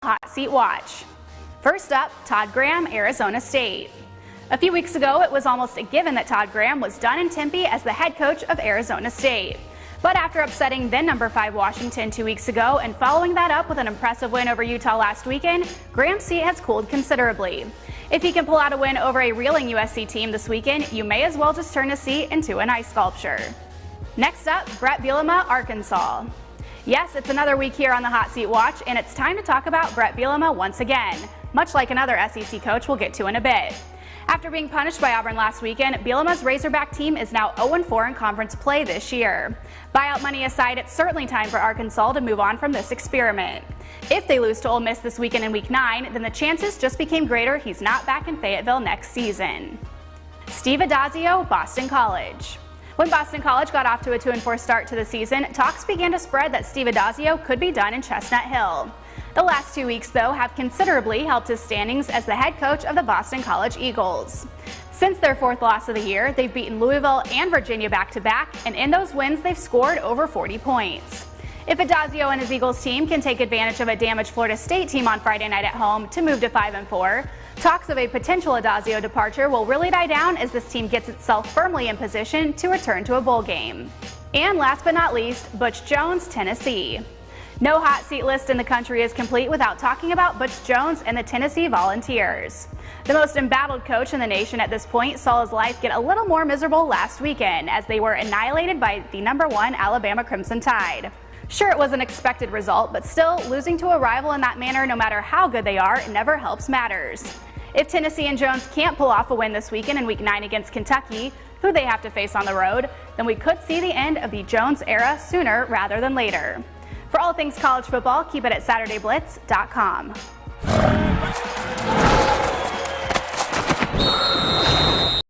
Hot Seat Watch. First up, Todd Graham, Arizona State. A few weeks ago, it was almost a given that Todd Graham was done in Tempe as the head coach of Arizona State. But after upsetting then number 5 Washington 2 weeks ago and following that up with an impressive win over Utah last weekend, Graham's seat has cooled considerably. If he can pull out a win over a reeling USC team this weekend, you may as well just turn his seat into an ice sculpture. Next up, Bret Bielema, Arkansas. Yes, it's another week here on the Hot Seat Watch, and it's time to talk about Bret Bielema once again, much like another SEC coach we'll get to in a bit. After being punished by Auburn last weekend, Bielema's Razorback team is now 0-4 in conference play this year. Buyout money aside, it's certainly time for Arkansas to move on from this experiment. If they lose to Ole Miss this weekend in Week 9, then the chances just became greater he's not back in Fayetteville next season. Steve Addazio, Boston College. When Boston College got off to a 2-4 start to the season, talks began to spread that Steve Addazio could be done in Chestnut Hill. The last 2 weeks, though, have considerably helped his standings as the head coach of the Boston College Eagles. Since their 4th loss of the year, they've beaten Louisville and Virginia back-to-back, and in those wins, they've scored over 40 points. If Addazio and his Eagles team can take advantage of a damaged Florida State team on Friday night at home to move to 5-4, talks of a potential Addazio departure will really die down as this team gets itself firmly in position to return to a bowl game. And last but not least, Butch Jones, Tennessee. No hot seat list in the country is complete without talking about Butch Jones and the Tennessee Volunteers. The most embattled coach in the nation at this point saw his life get a little more miserable last weekend as they were annihilated by the number 1 Alabama Crimson Tide. Sure, it was an expected result, but still, losing to a rival in that manner, no matter how good they are, never helps matters. If Tennessee and Jones can't pull off a win this weekend in Week 9 against Kentucky, who they have to face on the road, then we could see the end of the Jones era sooner rather than later. For all things college football, keep it at SaturdayBlitz.com.